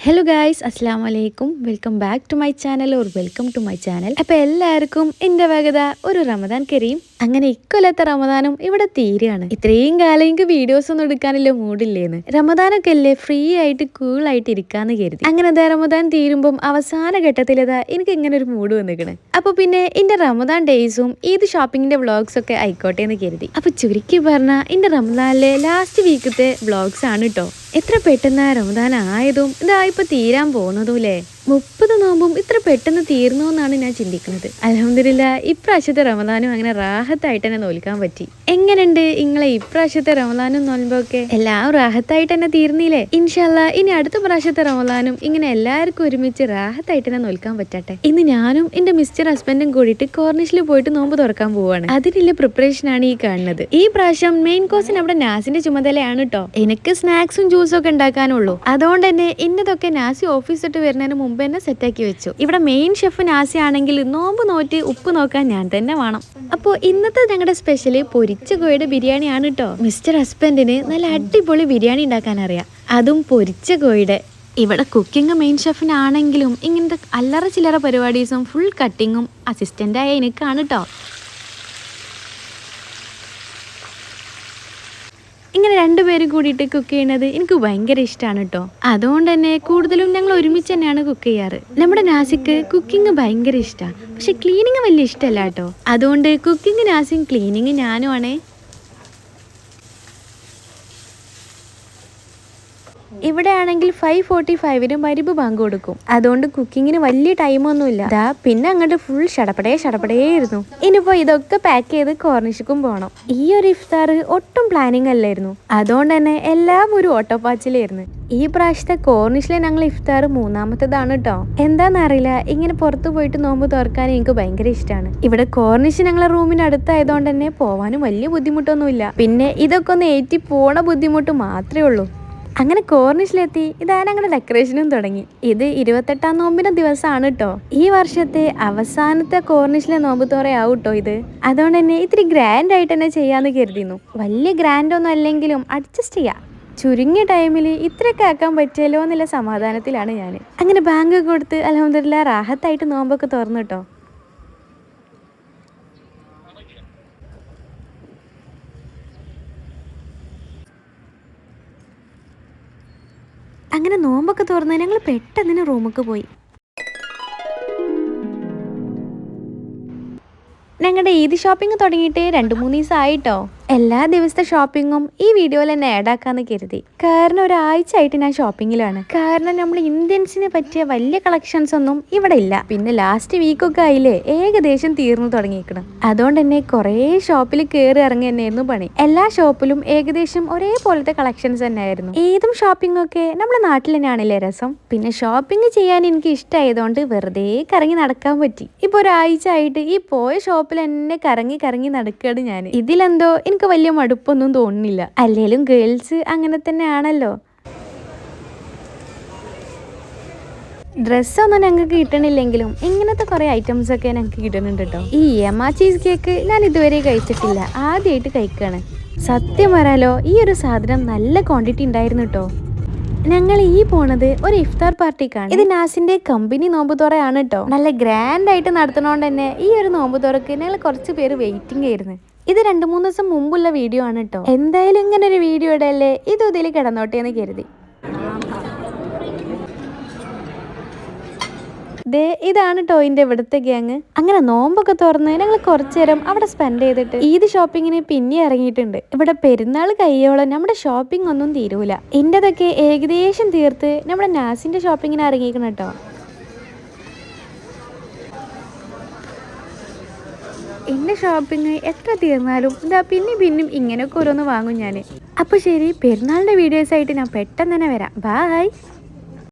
Hello guys, അസ്സലാമു അലൈക്കും. Welcome back to my channel or welcome to my channel. അപ്പോൾ എല്ലാവർക്കും എൻ്റെ വകത ഒരു റമദാൻ കരീം. അങ്ങനെ ഇക്കൊല്ലത്തെ റമദാനും ഇവിടെ തീരുകയാണ്. ഇത്രയും കാലം എനിക്ക് വീഡിയോസ് ഒന്നും എടുക്കാനില്ല മൂഡില്ലേന്ന്. റമദാനൊക്കെ അല്ലേ ഫ്രീ ആയിട്ട് കൂളായിട്ട് ഇരിക്കാന്ന് കരുതി. അങ്ങനെ റമദാൻ തീരുമ്പം അവസാന ഘട്ടത്തിലതാ എനിക്ക് ഇങ്ങനെ ഒരു മൂഡ് വന്നിക്കണ്. അപ്പോൾ പിന്നെ എൻ്റെ റമദാൻ ഡേയ്സും ഈദ് ഷോപ്പിങ്ങിൻ്റെ വ്ളോഗ്സ് ഒക്കെ ആയിക്കോട്ടെ എന്ന് കരുതി. അപ്പോൾ ചുരുക്കി പറഞ്ഞാൽ എൻ്റെ റമദാനിലെ ലാസ്റ്റ് വീക്കത്തെ വ്ളോഗ്സ് ആണ് കേട്ടോ. എത്ര പെട്ടെന്ന് റമദാൻ ആയതും ഇതാ ഇപ്പൊ തീരാൻ പോകുന്നതും അല്ലേ. 30 നോമ്പും ഇത്ര പെട്ടെന്ന് തീർന്നു എന്നാണ് ഞാൻ ചിന്തിക്കുന്നത്. അൽഹംദുലില്ലാ ഇപ്രാവശ്യത്തെ റമദാനും അങ്ങനെ റാഹത്തായിട്ട് തന്നെ നോൽക്കാൻ പറ്റി. എങ്ങനെയുണ്ട് നിങ്ങളെ ഇപ്രാവശ്യത്തെ റമദാനും നോൽമ്പൊക്കെ? എല്ലാം റാഹത്തായിട്ട് തന്നെ തീർന്നില്ലേ? ഇൻഷാല്ലാ ഇനി അടുത്ത പ്രാവശ്യത്തെ റമദാനും ഇങ്ങനെ എല്ലാവർക്കും ഒരുമിച്ച് റാഹത്തായിട്ട് തന്നെ നോൽക്കാൻ പറ്റട്ടെ. ഇന്ന് ഞാനും എന്റെ മിസ്റ്റർ ഹസ്ബൻഡും കൂടിയിട്ട് കോർണിഷിൽ പോയിട്ട് നോമ്പ് തുറക്കാൻ പോവാണ്. അതിനുള്ള പ്രിപ്പറേഷൻ ആണ് ഈ കാണുന്നത്. ഈ പ്രാവശ്യം മെയിൻ കോഴ്സിന് അവിടെ നാസിന്റെ ചുമതലയാണ് കേട്ടോ. എനിക്ക് സ്നാക്സും ജ്യൂസും ഒക്കെ ഉണ്ടാക്കാനുള്ളൂ. അതുകൊണ്ട് തന്നെ ഇന്നതൊക്കെ നാസി ഓഫീസ് ഇട്ട് വരുന്നതിന് മുമ്പ് തന്നെ സെറ്റാക്കി വെച്ചു. ഇവിടെ മെയിൻ ഷെഫ് നാസി ആണെങ്കിൽ നോമ്പ് നോറ്റ് ഉപ്പ് നോക്കാൻ ഞാൻ തന്നെ വേണം. അപ്പോൾ ഇന്നത്തെ ഞങ്ങളുടെ സ്പെഷ്യല് പൊരിച്ച കോഴിയുടെ ബിരിയാണി ആണ് കേട്ടോ. മിസ്റ്റർ ഹസ്ബൻഡിന് നല്ല അടിപൊളി ബിരിയാണി ഉണ്ടാക്കാൻ അറിയാം, അതും പൊരിച്ച കോഴിയുടെ. ഇവിടെ കുക്കിംഗ് മെയിൻ ഷെഫിനാണെങ്കിലും ഇങ്ങനത്തെ അല്ലറ ചില്ലറ പരിപാടീസും ഫുൾ കട്ടിങ്ങും അസിസ്റ്റൻ്റായ എനിക്കാണ് കേട്ടോ. ഇങ്ങനെ രണ്ടുപേരും കൂടിയിട്ട് കുക്ക് ചെയ്യുന്നത് എനിക്ക് ഭയങ്കര ഇഷ്ടമാണ് കേട്ടോ. അതുകൊണ്ട് തന്നെ കൂടുതലും ഞങ്ങൾ ഒരുമിച്ച് തന്നെയാണ് കുക്ക് ചെയ്യാറ്. നമ്മുടെ നാസിക്ക് കുക്കിംഗ് ഭയങ്കര ഇഷ്ടമാണ്, പക്ഷെ ക്ലീനിങ് വലിയ ഇഷ്ടമല്ല കേട്ടോ. അതുകൊണ്ട് കുക്കിംഗ് നാസിയും ക്ലീനിങ് ഞാനും ആണേ. ഇവിടെ ആണെങ്കിൽ 5:45 മരിബ് ബാങ്ക് കൊടുക്കും. അതുകൊണ്ട് കുക്കിങ്ങിന് വലിയ ടൈമൊന്നുമില്ല. പിന്നെ അങ്ങോട്ട് ഫുൾ ഷടപടേയിരുന്നു. ഇനിയിപ്പോ ഇതൊക്കെ പാക്ക് ചെയ്ത് കോർണിഷിക്കും പോകണം. ഈ ഒരു ഇഫ്താർ ഒട്ടും പ്ലാനിങ് അല്ലായിരുന്നു. അതുകൊണ്ട് തന്നെ എല്ലാം ഒരു ഓട്ടോപ്പാച്ചിലായിരുന്നു. ഈ പ്രാവശ്യത്തെ കോർണിഷിലെ ഞങ്ങൾ ഇഫ്താർ 3ാമത്തേതാണ് കേട്ടോ. എന്താന്നറിയില്ല, ഇങ്ങനെ പുറത്തു പോയിട്ട് നോമ്പ് തുറക്കാൻ എനിക്ക് ഭയങ്കര ഇഷ്ടമാണ്. ഇവിടെ കോർണിഷ് ഞങ്ങളെ റൂമിന് അടുത്തായതുകൊണ്ട് തന്നെ പോവാനും വലിയ ബുദ്ധിമുട്ടൊന്നുമില്ല. പിന്നെ ഇതൊക്കെ ഒന്ന് ഏറ്റി പോണ ബുദ്ധിമുട്ട് മാത്രമേ ഉള്ളൂ. അങ്ങനെ കോർണിഷിലെത്തി ഇതാ ഞങ്ങളുടെ ഡെക്കറേഷനും തുടങ്ങി. ഇത് 28ാം നോമ്പിന്റെ ദിവസമാണ് കേട്ടോ. ഈ വർഷത്തെ അവസാനത്തെ കോർണിഷിലെ നോമ്പ് തോറയാവും കേട്ടോ ഇത്. അതുകൊണ്ട് തന്നെ ഇത്തിരി ഗ്രാൻഡ് ആയിട്ട് തന്നെ ചെയ്യാന്ന് കരുതിയിരുന്നു. വലിയ ഗ്രാൻഡ് ഒന്നും അല്ലെങ്കിലും അഡ്ജസ്റ്റ് ചെയ്യാം. ചുരുങ്ങിയ ടൈമിൽ ഇത്രയൊക്കെ ആക്കാൻ പറ്റിയല്ലോ എന്നുള്ള സമാധാനത്തിലാണ് ഞാൻ. അങ്ങനെ ബാങ്ക് കൊടുത്ത് അൽഹംദുലില്ലാ റാഹത്തായിട്ട് നോമ്പൊക്കെ തുറന്നു കേട്ടോ. അങ്ങനെ നോമ്പൊക്കെ തുറന്ന് ഞങ്ങൾ പെട്ടെന്ന് റൂമിലേക്ക് പോയി. ഞങ്ങളുടെ ഈദ് ഷോപ്പിംഗ് തുടങ്ങിയിട്ട് 2-3 ദിവസം ആയിട്ടോ. എല്ലാ ദിവസത്തെ ഷോപ്പിങ്ങും ഈ വീഡിയോയിൽ തന്നെ ആഡ് ആക്കാന്ന് കരുതി. കാരണം ഒരാഴ്ച ആയിട്ട് ഞാൻ ഷോപ്പിങ്ങിലാണ്. കാരണം നമ്മൾ ഇന്ത്യൻസിനെ പറ്റിയ വലിയ കളക്ഷൻസ് ഒന്നും ഇവിടെ ഇല്ല. പിന്നെ ലാസ്റ്റ് വീക്കൊക്കെ ആയില്ലേ, ഏകദേശം തീർന്നു തുടങ്ങിയിരിക്കണം. അതുകൊണ്ട് തന്നെ കുറേ ഷോപ്പിൽ കയറി ഇറങ്ങി തന്നെയായിരുന്നു പണി. എല്ലാ ഷോപ്പിലും ഏകദേശം ഒരേപോലത്തെ കളക്ഷൻസ് തന്നെ ആയിരുന്നു. ഏതും ഷോപ്പിംഗ് ഒക്കെ നമ്മുടെ നാട്ടിൽ തന്നെയാണല്ലേ രസം. പിന്നെ ഷോപ്പിംഗ് ചെയ്യാൻ എനിക്ക് ഇഷ്ടമായതുകൊണ്ട് വെറുതെ കറങ്ങി നടക്കാൻ പറ്റി. ഇപ്പൊ ഒരാഴ്ച ആയിട്ട് ഈ പോയ ഷോപ്പിൽ എന്നെ കറങ്ങി നടക്കുകയാണ് ഞാൻ. ഇതിലെന്തോ എനിക്ക് വലിയ മടുപ്പൊന്നും തോന്നുന്നില്ല. അല്ലേലും ഗേൾസ് അങ്ങനെ തന്നെ ആണല്ലോ. ഡ്രസ്സൊന്നും ഞങ്ങൾക്ക് കിട്ടണില്ലെങ്കിലും ഇങ്ങനത്തെ കുറെ ഐറ്റംസ് ഒക്കെ ഞങ്ങൾക്ക് കിട്ടുന്നുണ്ട് കേട്ടോ. ഈ യമാ ചീസ് കേക്ക് ഞാൻ ഇതുവരെ കഴിച്ചിട്ടില്ല, ആദ്യമായിട്ട് കഴിക്കുകയാണ്. സത്യം പറയാലോ ഈ ഒരു സാധനം നല്ല ക്വാണ്ടിറ്റി ഉണ്ടായിരുന്നു കേട്ടോ. ഞങ്ങൾ ഈ പോണത് ഒരു ഇഫ്താർ പാർട്ടിക്കാണ്. ഇത് നാസിന്റെ കമ്പനി നോമ്പ് തുറയാണ് കേട്ടോ. നല്ല ഗ്രാൻഡ് ആയിട്ട് നടത്തണോണ്ട് തന്നെ ഈ ഒരു നോമ്പ് തുറക്ക് ഞങ്ങൾ കുറച്ച് പേര് വെയിറ്റിംഗ് ആയിരുന്നു. ഇത് 2-3 ദിവസം മുമ്പുള്ള വീഡിയോ ആണ് കേട്ടോ. എന്തായാലും ഇങ്ങനെ ഒരു വീഡിയോ ഇടല്ലേ, ഇത് ഇതിൽ കിടന്നോട്ടെ എന്ന് കരുതി. ഇതാണ് ടോയിന്റെ ഇവിടുത്തെ ഗ്യാങ്. അങ്ങനെ നോമ്പൊക്കെ തുറന്ന് ഞങ്ങൾ കുറച്ചു നേരം അവിടെ സ്പെൻഡ് ചെയ്തിട്ട് ഈദ് ഷോപ്പിങ്ങിന് പിന്നെ ഇറങ്ങിയിട്ടുണ്ട്. ഇവിടെ പെരുന്നാൾ കഴിയോളം നമ്മുടെ ഷോപ്പിംഗ് ഒന്നും തീരൂല. എന്റെതൊക്കെ ഏകദേശം തീർത്ത് നമ്മുടെ നാസിന്റെ ഷോപ്പിങ്ങിന് ഇറങ്ങിയിരിക്കണം കേട്ടോ. എന്റെ ഷോപ്പിംഗ് എത്ര തീർന്നാലും എന്താ പിന്നെയും ഇങ്ങനെയൊക്കെ ഓരോന്ന് വാങ്ങും ഞാൻ. അപ്പോൾ ശരി, പെരുന്നാളിന്റെ വീഡിയോസ് ആയിട്ട് ഞാൻ പെട്ടെന്ന് തന്നെ വരാം. ബൈ.